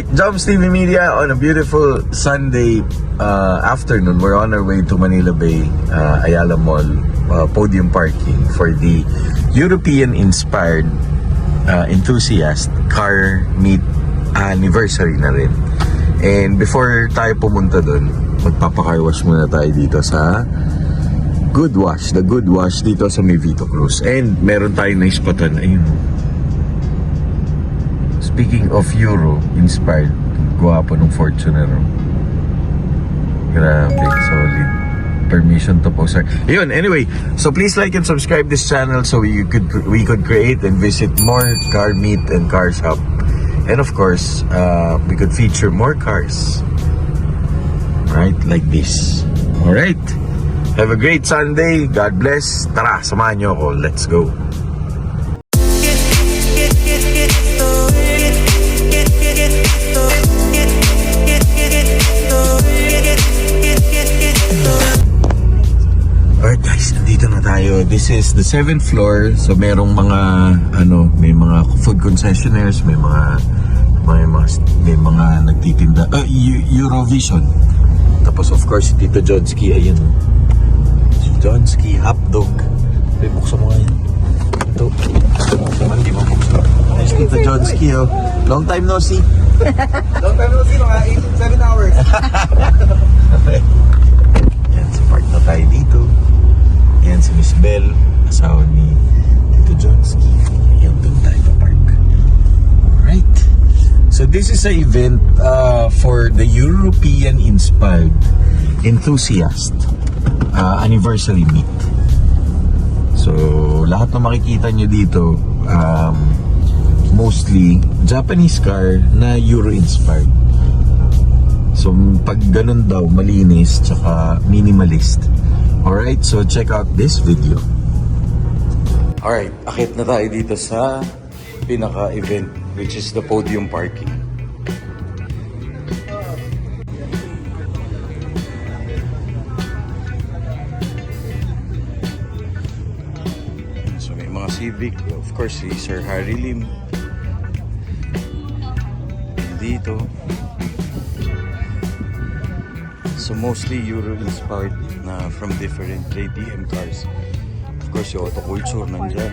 Alright, Joms TV Media on a beautiful Sunday afternoon. We're on our way to Manila Bay, Ayala Mall, podium parking for the European-inspired enthusiast car meet anniversary na rin. And before tayo pumunta dun, magpapa-car wash muna tayo dito sa Good Wash, the Good Wash dito sa may Vito Cruz. And meron tayong na-spotan, ayun. Speaking of Euro-inspired, gwapo ng Fortuner. Grabe, solid. Permission to post. Ayun, anyway, so please like and subscribe this channel so we could create and visit more car meet and car shop. And of course, we could feature more cars. Right, like this. Alright. Have a great Sunday. God bless. Tara, samahan nyo ako. Let's go. Alright guys, nandito na tayo. This is the 7th floor. So merong mga may mga food concessionaires, may mga nagtitinda. Eurovision. Tapos of course si Tito Johnski, ayun. Si Johnski, hotdog. Ay, buksan mo ngayon. Ito. Hindi mo buksan. Nice Tito Johnski, oh. Long time no see. Long time no see, mga 7 hours. Okay. Yan, so park na tayo dito. Yan si Miss Bell, asawa ni Tito Johnski. Yan, doon tayo pa-park. Alright. So this is an event for the European-inspired enthusiast anniversary meet. So lahat na makikita nyo dito, mostly Japanese car na Euro-inspired. So pag ganun daw, malinis tsaka minimalist. Alright, so check out this video. Alright, akit na tayo dito sa pinaka-event, which is the podium parking. So may mga Civic, of course si Sir Harry Lim dito. So mostly Euro-inspired na from different KTM cars. Of course yung Auto Culture nandyan.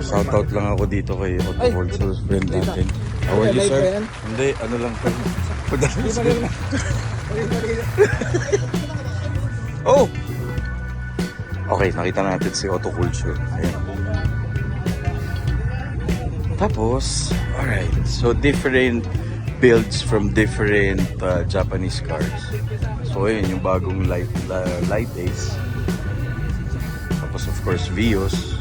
Shoutout lang ako dito kay Auto Culture friend natin. How are you, sir? Hindi, ano lang po. Oh! Okay, nakita natin si Auto Culture. Ayan. Tapos, alright, so different builds from different Japanese cars. So ayun, yung bagong light Ace. Tapos of course, Vios.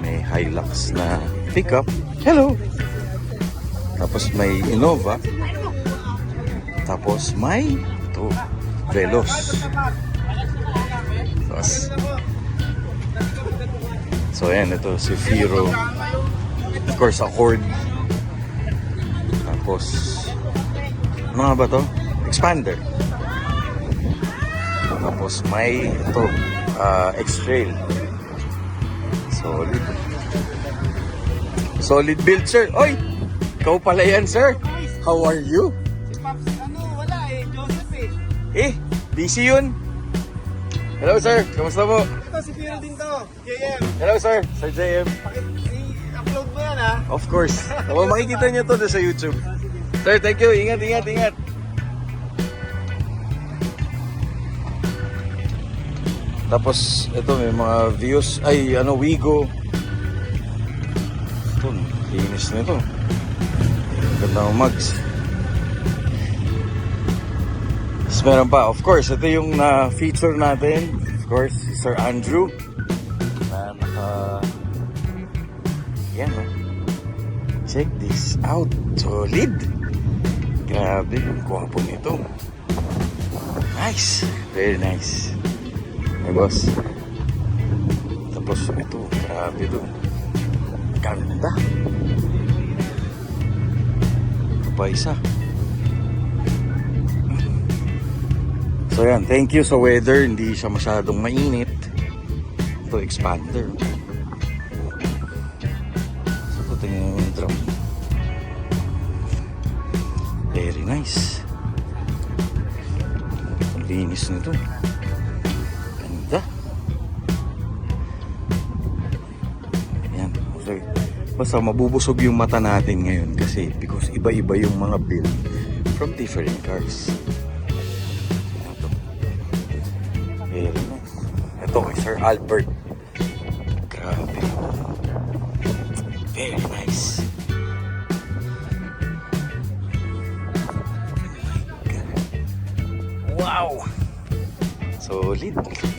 May Hilux na pickup. Hello! Tapos may Innova. Tapos may ito, Veloz. Tapos, so ayan, ito si Firo. Of course, Accord. Tapos, ano nga ba to? Expander. Tapos may ito, X-Trail. Solid. Solid build, sir. Oy! Ikaw pala yan, sir. How are you? Si Pops, wala Joseph eh. Busy yun. Hello, sir. Kamusta po? Ito, si Piro din to. JM. Hello, sir. Sir JM. I-upload mo yan ha. Of course. Makikita niyo to sa YouTube. Sir, thank you. Ingat. Tapos, ito may mga views. Wigo. Ito, linis na ito. Ganda ng mags. Tapos meron pa, of course, ito yung na-feature natin. Of course, si Sir Andrew. Yan, oh. Check this out. Solid. Grabe, ang kwapo nito. Nice. Very nice. Hey, boss. Tapos ito, grabe ito. Ganda. Ito pa isa. So yan, thank you sa weather. Hindi siya masyadong mainit. Ito, expander. linis nito. Ganda. Ayan. Okay. Basta mabubusog yung mata natin ngayon kasi because iba-iba yung mga build from different cars. Ito. Very nice. Ito kay Sir Albert. Grabe. Very nice. Wow! Solid.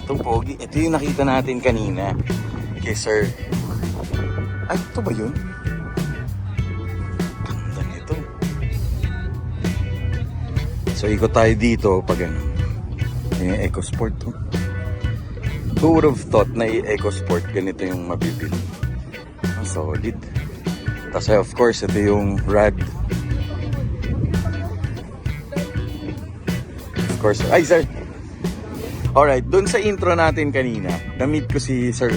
Itong pogi. Ito yung nakita natin kanina kay Sir. Ay, ito ba yun? Ganda nito. So, ikot tayo dito pag ano. Yung EcoSport to. Who would have thought na i-EcoSport ganito yung mabibili? Ang solid. Tapos of course, ito yung rad. Of course. Ay, sir! Alright, dun sa intro natin kanina, na-meet ko si Sir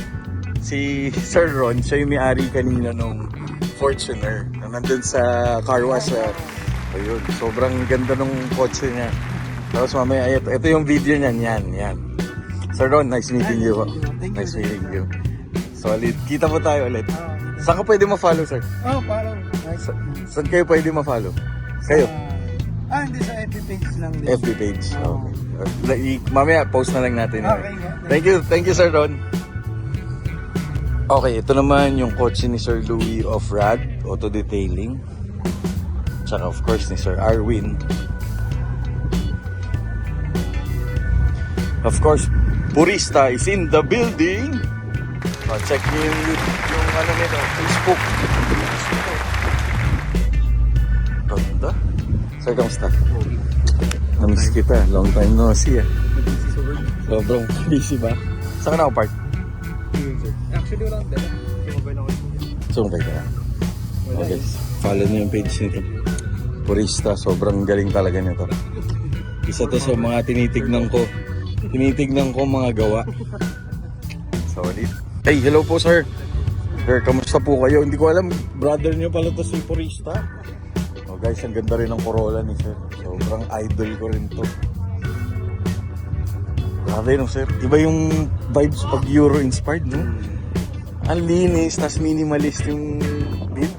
Ron. Siya yung may-ari kanina nung Fortuner na nandun sa car wash. Ayun, sobrang ganda nung kotse niya. Tapos mamaya, ito yung video niyan. Yan. Sir Ron, nice meeting you. Nice meeting you. Solid. Kita mo tayo ulit. Saan ka pwede ma-follow, sir? Follow. Nice. Saan kayo pwede ma-follow? Kayo? Hindi sa FB page lang din. FB page. Okay. Mamaya, post na lang natin. Okay. Thank you, Sir Ron. Okay, ito naman yung kotse ni Sir Louie of Rad Auto Detailing. Tsaka of course ni Sir Arwin. Of course, Purista is in the building. Check nyo yung ano nito, Facebook. Ganda. Sir, kamusta? Namiss kita. Long time no see. Sobrang busy ba? Saan ka nakapark? Actually, wala akong dala. Sumabay na ako. Sumabay ka na. Okay. Follow niyo yung page nito. Purista. Sobrang galing talaga nito. Isa to sa mga tinitignan ko. Tinitignan ko mga gawa. Solid. Hey, hello po sir. Sir, kamusta po kayo? Hindi ko alam, brother niyo pala to si Purista. Oh guys, ang ganda rin ng Corolla ni sir. Sobrang idol ko rin to. Grabe no sir. Iba yung vibes pag Euro-inspired, no? Ang linis, tas minimalist yung build.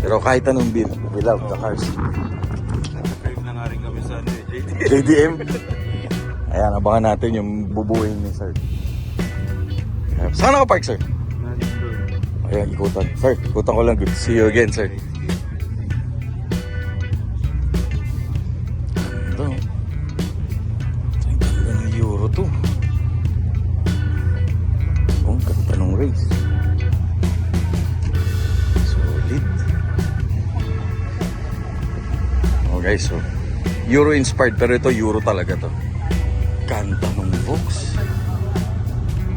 Pero kahit anong build, we love the cars. Drive na nga rin kami sa JDM. Ayan, abangan natin yung bubuhin ni sir. Saan naka-park, sir? Ayan, ikutan. Sir, ikutan ko lang. Good to see you again, sir. Ito. Ang ganda ng Euro to. Ang ganda ng race. Solid. Oh guys, so Euro-inspired pero ito Euro talaga to. Ganda ng Vox.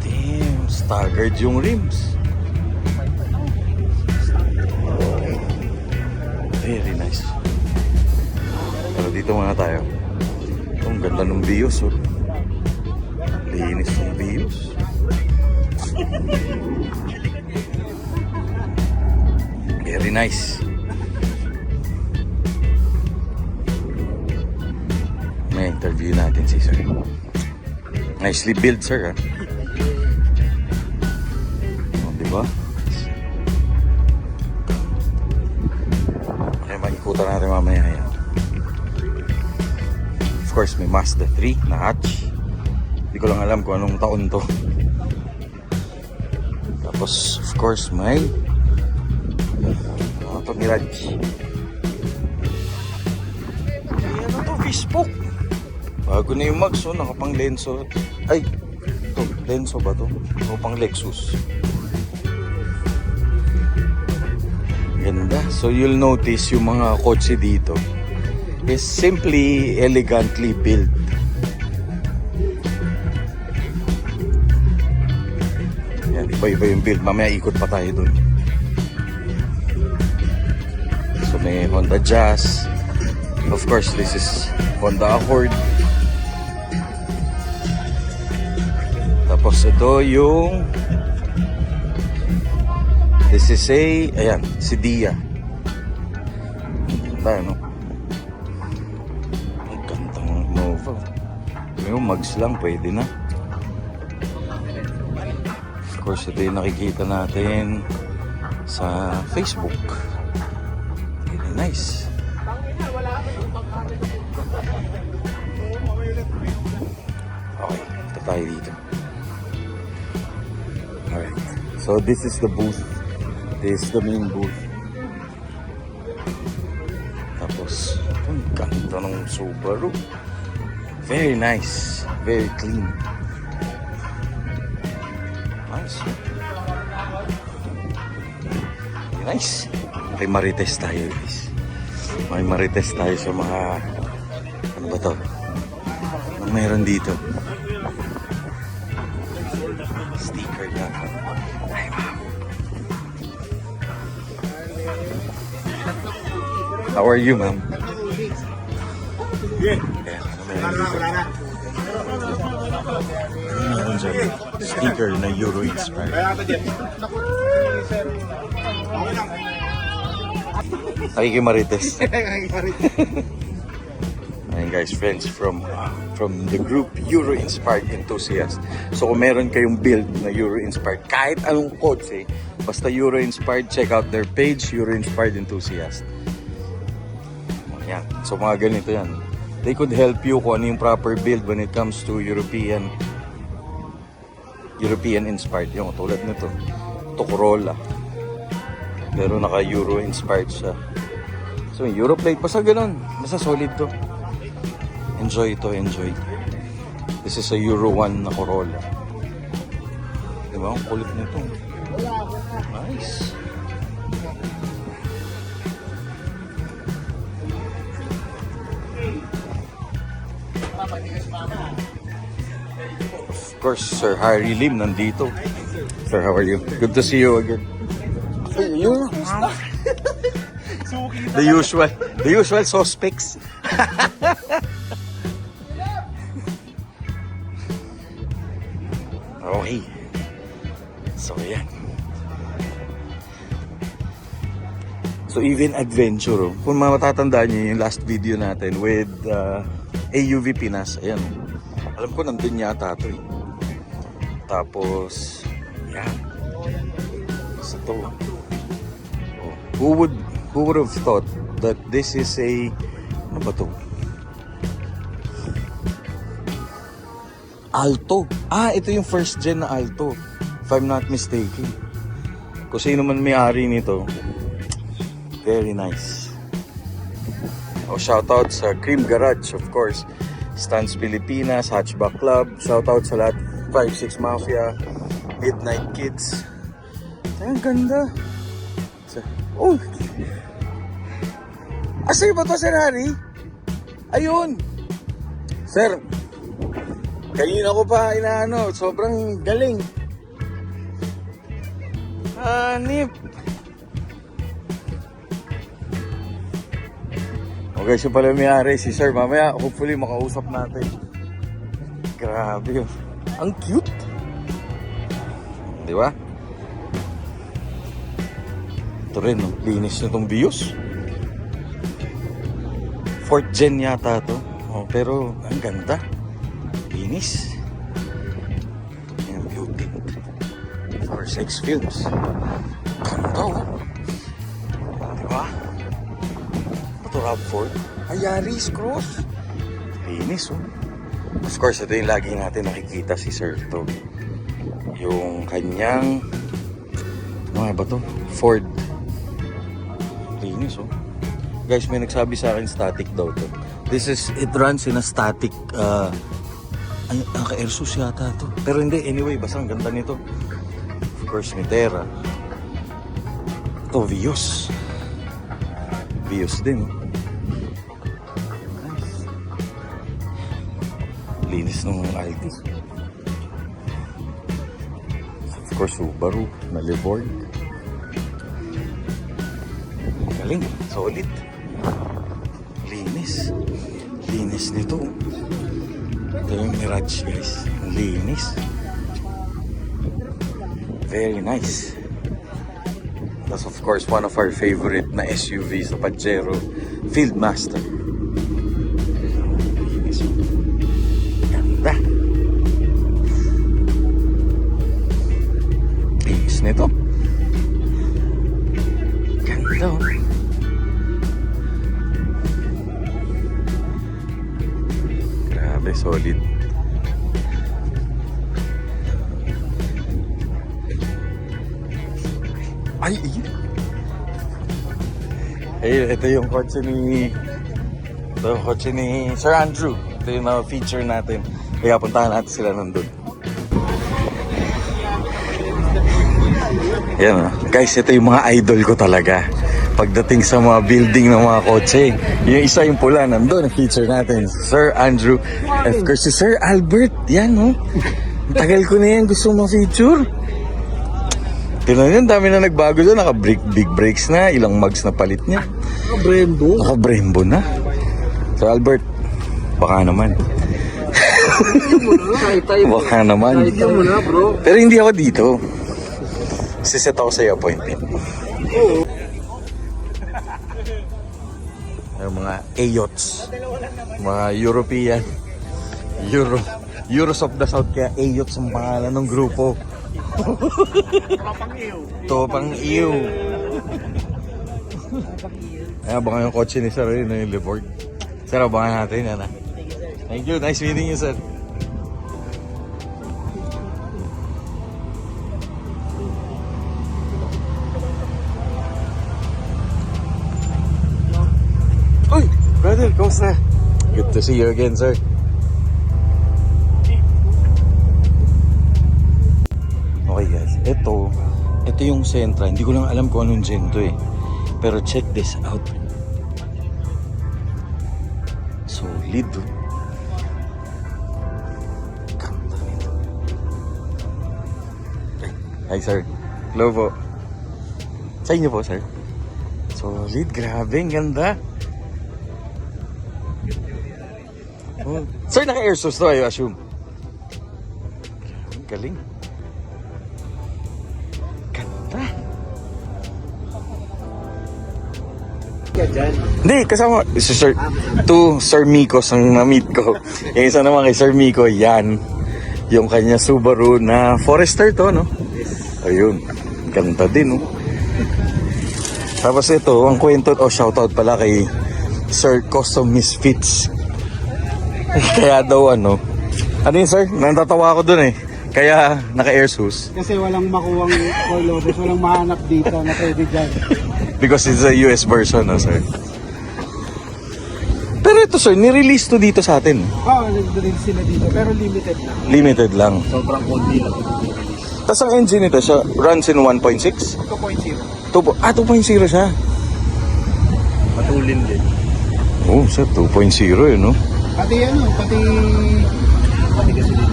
Damn, staggered yung rims. Very nice. Pero dito muna tayo. Ang ganda ng Vios, oh. Linis ng Vios. Very nice. May interview natin si sir. Nicely built, sir, ha? O, diba? Okay, makikutan natin mamaya yan. Of course, may Mazda 3 na hatch. Hindi ko lang alam kung anong taon to. Tapos, of course, may Auto Mirage. Ano to? Facebook. Bago na yung Max, oh, nakapang Lenso. Ay, ito, Lenso ba to? O pang Lexus. Ganda. So you'll notice yung mga kotse dito is simply elegantly built. Yan, iba-iba yung build. Mamaya ikot pa tayo dun. So may Honda Jazz. Of course, this is Honda Accord. Tapos ito yung this is a, ayan, si Dia. Ganda, no? Ang gandang Yung mugs lang, pwede na. Of course, ito yung nakikita natin sa Facebook. Very nice. Okay, ito tayo dito. Alright. So this is the booth. This is the main booth. Tapos, ang ganda ng Subaru. Very nice. Very clean. Nice. Very nice. Okay, marites tayo guys. May marites tayo sa mga... Ano ba to? Ano meron dito? Sticker na. Ay, wow. How are you, ma'am? Yeah. Ano meron dito? Meron dyan. Sticker na Euro inspired. Nakikimarites. Ayan guys, friends from the group Euro Inspired Enthusiast. So kung meron kayong build na Euro Inspired, kahit anong codes basta Euro Inspired, check out their page, Euro Inspired Enthusiast. Ayan. So mga ganito yan. They could help you kung ano yung proper build when it comes to European inspired. Yung tulad nito, ito Corolla. Pero naka Euro inspired siya. So Euro plate, basta ganun. Basta solid to. Enjoy ito, enjoy. This is a Euro 1 na Corolla. Diba? Ang kulit nito. Nice. Of course, Sir Harry Lim nandito. Sir, how are you? Good to see you again. You? The usual suspects. Okay. So, yan. So, even adventure. Kung matatandaan niyo yung last video natin with AUV Pinas. Ayan. Alam ko nandun yata ito eh. Tapos, yan. So, ito. Oh. Who would have thought that this is a, ano ba ito? Alto. Ah, ito yung first gen na Alto. If I'm not mistaken. Kung sino man may-ari nito. Very nice. Oh, shoutout sa Cream Garage, of course. Stans Pilipinas, Hatchback Club. Shoutout sa lahat. 5-6 Mafia. Midnight Kids. Ay, ang ganda. Oh! Sir ba ito, Sir Harry? Ayun! Sir, kanina ko pa inaano, sobrang galing. Hanip. Okay, siya pala may-ari si Sir. Mamaya, hopefully, makausap natin. Grabe yun. Ang cute. Di ba? Ito rin, no? Linis na itong Vios. 4th gen yata ito. Oh, pero, ang ganda. Linis. Yan, beauty. For 6 films. Ganda, oh. Diba? Ito, RAV4. Ay, Yaris Cross. Linis, oh. Of course, ito yung lagi natin nakikita si Sir to. Yung kanyang, ano ba to? Ford. Linis, oh. Guys, may nagsabi sa akin static daw to. It runs in a static, ay, naka-airsus yata to. Pero hindi, anyway, basta ang ganda nito. Of course, Mitera. Ito, Vios. Vios din. Nice. Linis ng Altis. Of course, Subaru, Maliborg. Galing, solid. Linis. Linis nito. Ito yung Mirage, guys. Linis. Very nice. That's of course one of our favorite na SUVs, the Pajero Fieldmaster. Linis. Ganda. Ganda oh. Grabe, solid. Ay, ito yung kotse ni Sir Andrew. Ito yung feature natin. Kaya puntahan natin sila nandun. Yan guys, ito yung mga idol ko talaga. Pagdating sa mga building ng mga kotse. Yung isa yung pula, nandun, feature natin. Sir Andrew. Of course, si Sir Albert. Yan tagal ko na yan gusto ma-feature. Tingnan yun, dami na nagbago doon. Big brakes na, ilang mugs na palit niya. Naka-Brembo na. Sir Albert, baka naman. Baka naman. Pero hindi ako dito. Siset ako sa appointment. Yung mga AYOTS. Mga European. Euros of the South, kaya AYOTS ang pangalan ng grupo. Topang iyo. Ay, abangan yung kotse ni Sir na yung billboard. Sir, abangan natin yan. Thank you. Nice meeting you, sir. Uy, brother, kamusta? Good to see you again, sir. Okay guys, ito yung Sentra. Hindi ko lang alam kung anong gen to eh. Pero check this out. Solid. Ganda nito. Hi sir. Hello po. Sa inyo po sir. Solid, grabe, ang ganda. Oh. Sir, naka-air source to, I assume. Galing. Hindi, kasama si Sir, Sir Mikos ang na-meet ko. Yung isa naman kay Sir Miko, yan. Yung kanya Subaru na Forester to, no? Ayun, ganda din, no? Tapos ito, ang kwento, shoutout pala kay Sir Custom Misfits. Kaya daw, ano yun, sir? Natatawa ako dun eh. Kaya naka-air sus. Kasi walang makuwang coilovers, walang mahanap dito na pwede dyan. Because it's a US version, no, sir? Pero ito, sir, ni-release to dito sa atin. Oo, nag-release sila dito, pero limited lang. Limited lang. Sobrang konti lang. Tapos ang engine nito, siya runs in 1.6? 2.0. 2.0 siya. Matulin din. Oh, sir, 2.0 yun, no?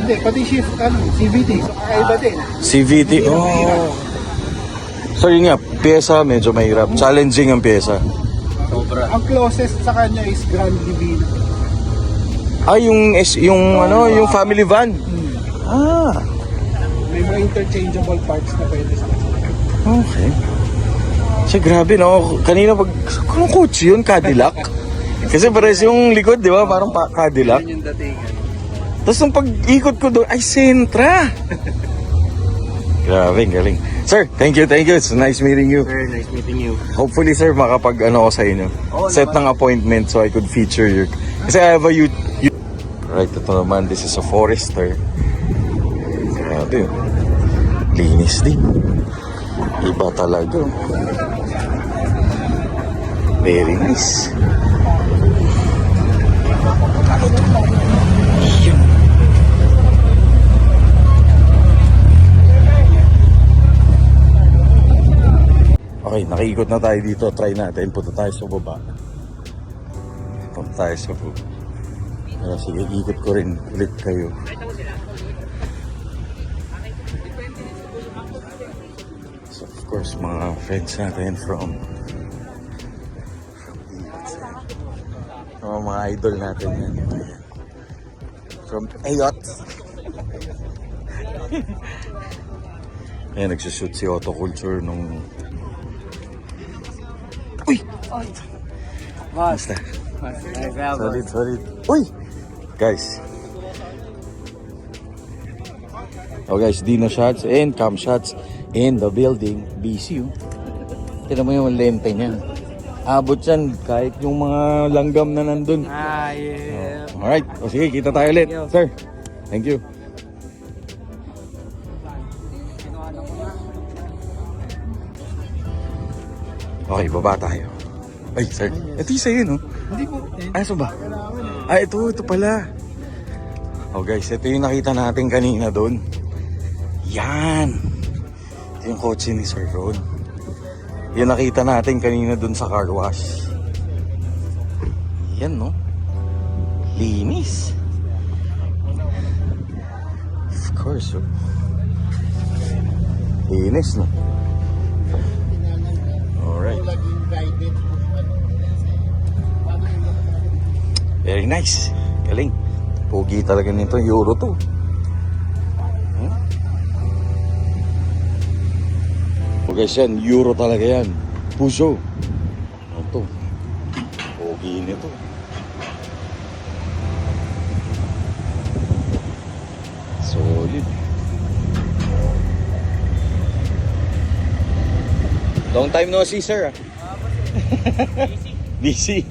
Pati shift, CVT. So, kakaiba din. CVT, oh. So yun nga, pyesa medyo mahirap. Challenging ang pyesa. Sobra. Ang closest sa kanya is Grand Divina. Yung family van. Ah, May mga interchangeable parts na pwede sa kanya. okay. Siya, grabe, no? Kanina anong kotse yun? Cadillac? Kasi pares yung likod, di ba? Parang Cadillac. Yun yung datingan. Tapos nung pag-ikot ko doon, ay, Sentra! Grabe, galing. Sir, thank you. It's nice meeting you. Sir, nice meeting you. Hopefully, sir, makapag-ano ko sa inyo. Set ng appointment so I could feature you. Kasi I have a Right, ito naman, this is a Forester. Grabe, linis din. Iba talaga. Very nice. Ano to? Yan. Okay, nakiikot na tayo dito. Try natin. Punta tayo sa baba. Punta tayo sa baba. Pero sige, ikot ko rin ulit kayo. So, of course, mga friends natin from mga idol natin yan. From AYOT. Ayan, nagsushoot si Auto Culture nung... Uy! Basta. Solid. Uy! Guys. Oh guys, Dino shots and cam shots in the building. BCU. Tignan mo yung lente niya. Abot yan kahit yung mga langgam na nandun. Ah, yeah. Alright, o sige, kita tayo ulit. Sir, thank you. Okay, baba tayo. Ay, sir. Ito yung sa'yo, no? Hindi po. Ay, so ba? Ah, ito pala. Oh guys, ito yung nakita natin kanina doon. Yan. Ito yung kotse ni Sir Ron. Yung nakita natin kanina doon sa car wash. Yan, no? Linis. Of course, oh. Linis, no? Alright. Very nice. Galing. Pogi talaga nito. Euro to. O guys yan, Euro talaga yan. Puso. Ano to? Pogi nito. Solid. Long time no see, sir. Busy.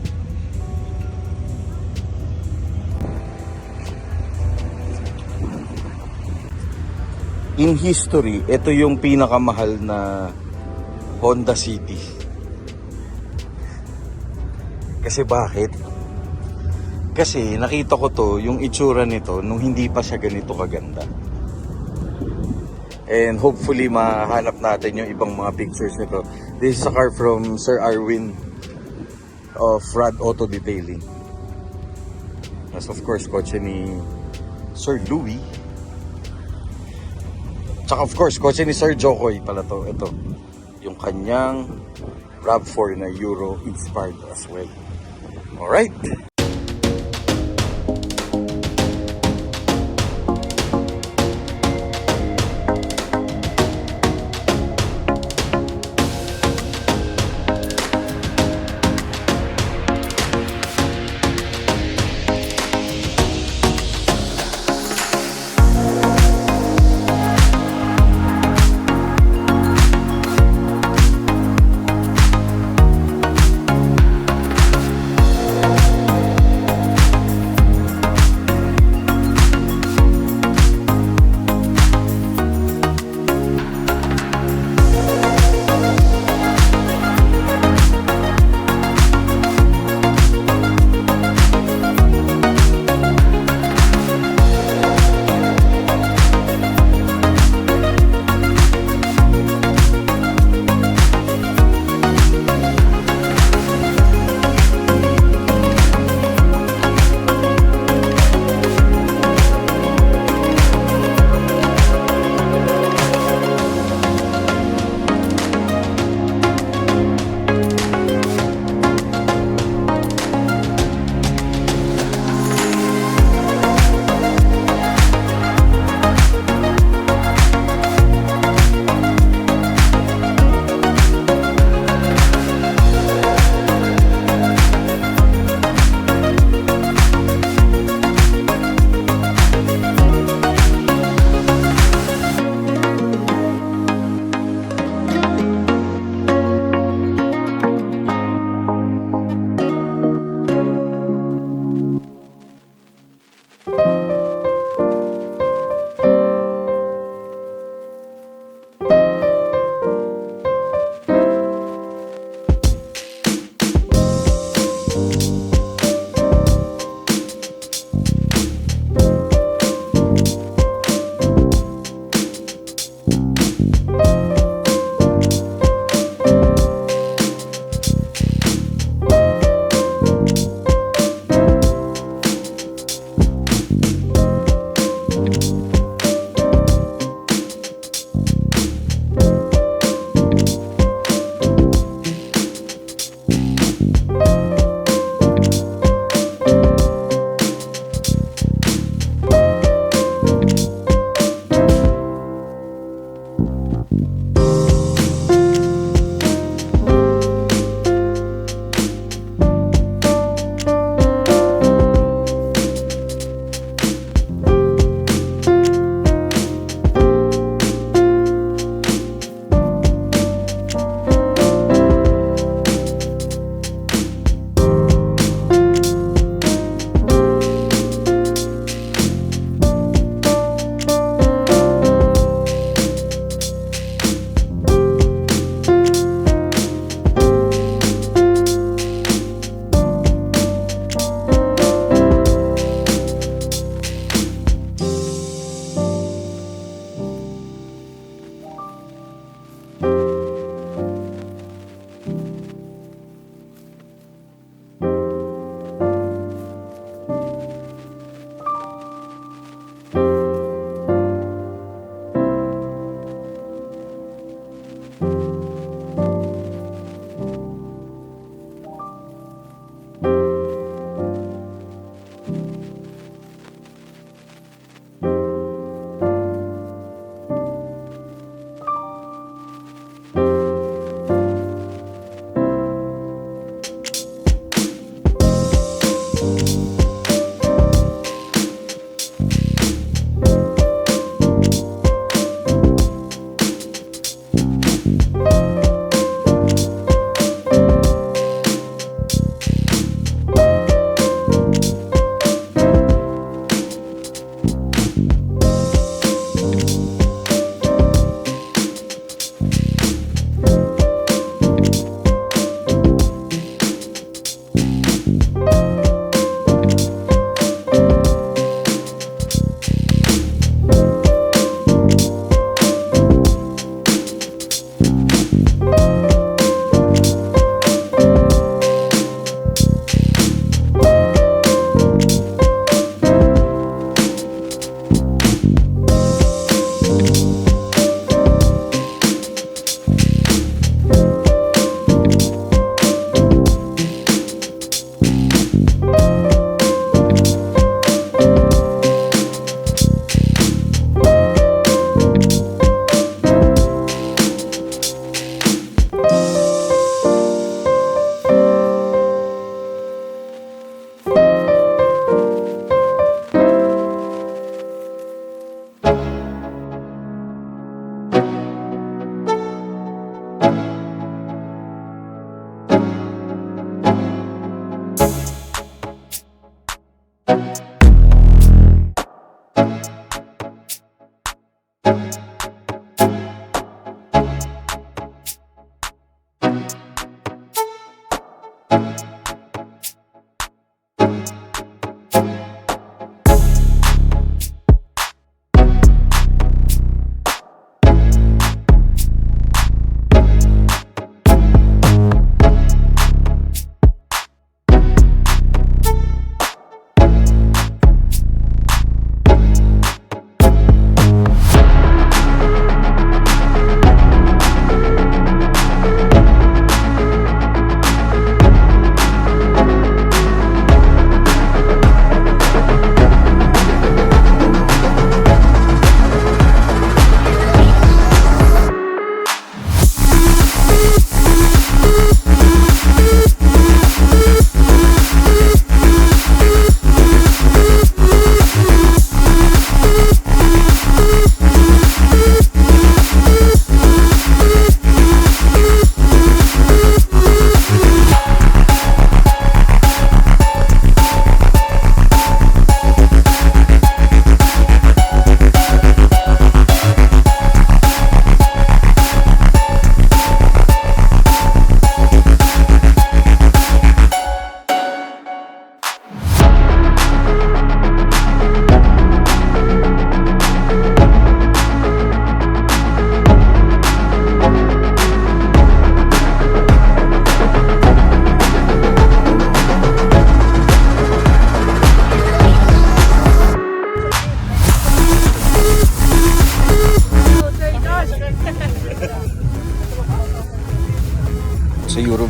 In history, ito yung pinakamahal na Honda City. Kasi bakit? Kasi nakita ko to, yung itsura nito, nung hindi pa siya ganito kaganda. And hopefully mahanap natin yung ibang mga pictures nito. This is a car from Sir Arwin of Rad Auto Detailing. As of course, kotse ni Sir Louie. Tsaka of course, kotse ni Sir Jokoy pala to. Ito, yung kanyang RAV4 na Euro inspired as well. Alright.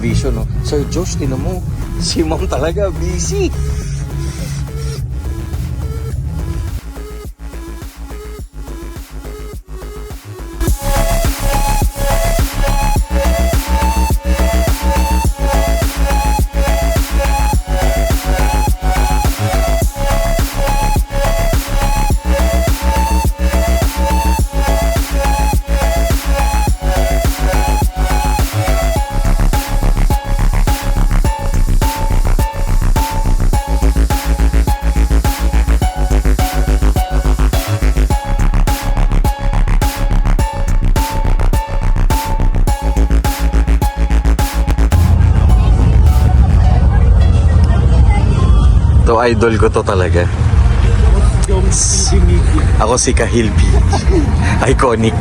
vision, no? Sir Josh, tinan mo. Si ma'am talaga, busy. To idol ko to talaga. Ako si Kahil Beach. Iconic.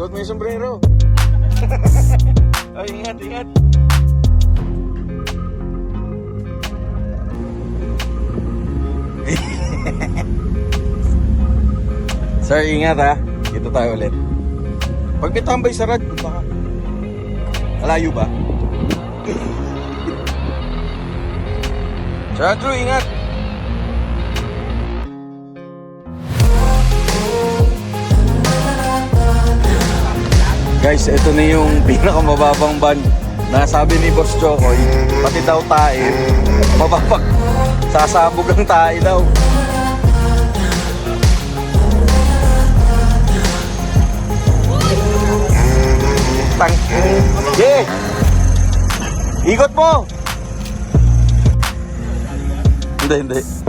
Suot mo yung sombrero. Ay, ingat, ingat. Sir, ingat ha. Dito tayo ulit. Pag may tambay sa rad, punta ka. Malayo ba? Sir Andrew, ingat. Guys, ito na yung pinakamababang van na sabi ni Boss Chokoy, pati daw tae, mababag, sasabog ang tae daw. Tang, yeah! Ikot mo! Hindi, hindi.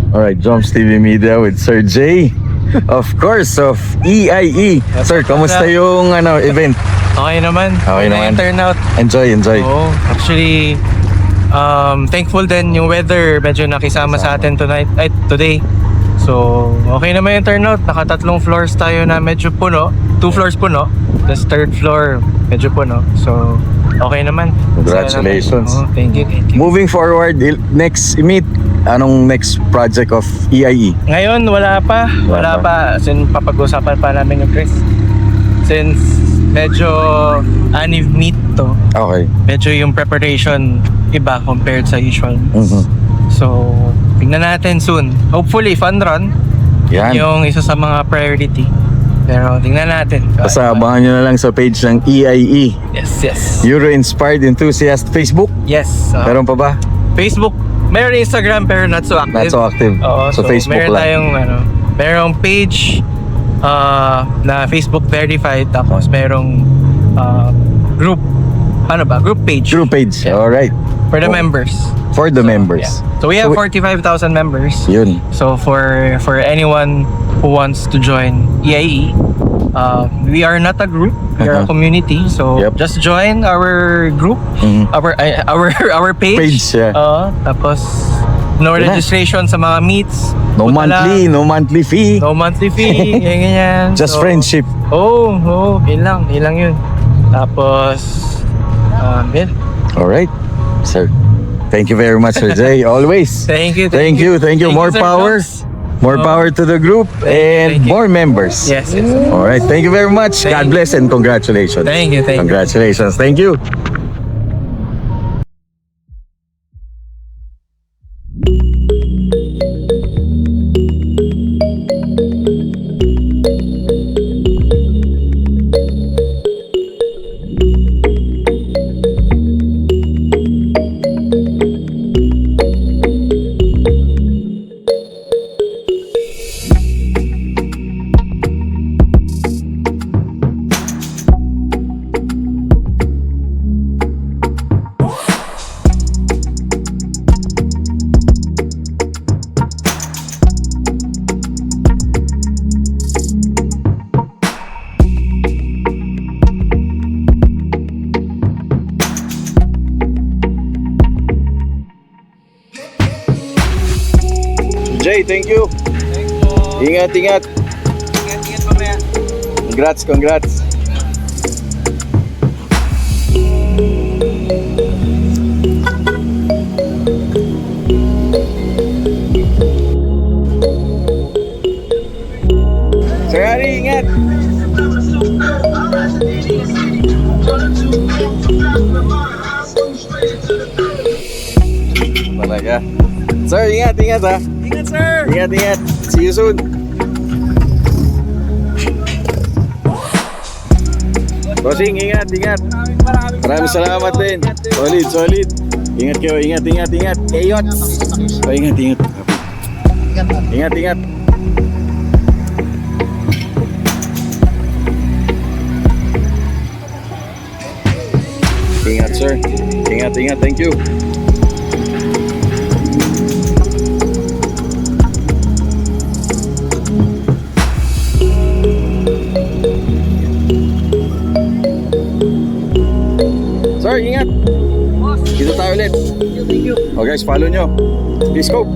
Alright, Jumps TV Media with Sir Jay. Of course, of EIE. Sir, kamusta yung event? Okay naman. Okay naman. Yung turnout. Enjoy. Oo. Actually, thankful din yung weather. Medyo nakisama sa atin today. So, okay naman yung turnout. Naka-3 floors tayo na medyo puno. 2 floors puno. Tapos 3rd floor, medyo puno. So, okay naman. Congratulations. Masaya naman. Thank you. Moving forward, next meet, anong next project of EIE? Ngayon, wala pa. Since papag-usapan pa namin yung Chris. Since medyo annual meet to, Okay. medyo yung preparation iba compared sa usual. Mhm. So, tingnan natin soon. Hopefully, fun run. Yan. Yung isa sa mga priority. Pero tingnan natin. Basta abangan nyo na lang sa page ng EIE. Yes. Euro Inspired Enthusiast Facebook. Yes. Meron pa ba? Facebook. Meron Instagram pero not so active. Not so active. Oo, So, Facebook meron lang. tayong merong page na Facebook verified, tapos merong group. Ano ba? Group page. Group page. Yeah. Alright. For the members. For the members. Yeah. So we have 45,000 members. Yun. So for anyone who wants to join EIE, we are not a group, we are a community. So Yep. just join our group, Mhm. our page. Page, yeah. Tapos no Yun na. registration sa mga meets. No Punta lang. no monthly fee. No monthly fee, ganyan. Just So, friendship. yun lang yun. Tapos, yun. Alright. Sir, thank you very much, Sir Jay. Always. Thank you. Thank you. More Sir power. Jones. More power to the group and thank you. more members. Yes. Alright. Thank you very much. Thank God you. bless and congratulations. Thank you. Congratulations. Thank you. Jay, thank you. Ingat. Ingat mamaya. Congrats. Sir Harry, ingat. Talaga. Sir, ingat ha. Ingat, sir! Ingat. See you soon. Bossing, ingat. Maraming salamat din. Solid. Ingat kayo, ingat. Eyot. Oh, ingat. Ingat. Ingat, sir. Ingat. Thank you. Sir, ingat. Kita tayo ulit. Thank you. Oh guys, follow nyo. Please go.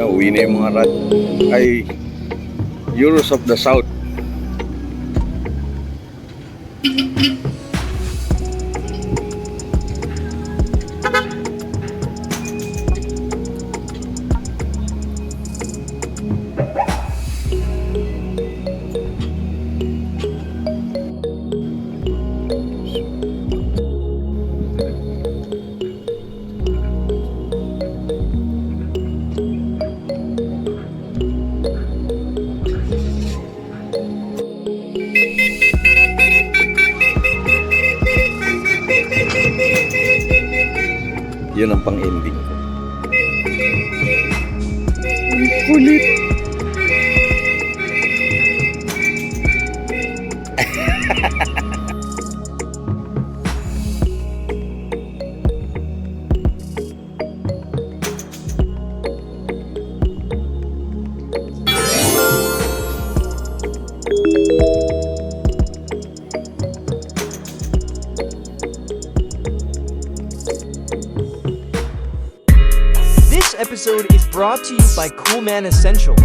Uwi na yung mga rat. Ay, Euros of the South. Yun ang pang-ending ko. This episode is brought to you by Coolman Essentials.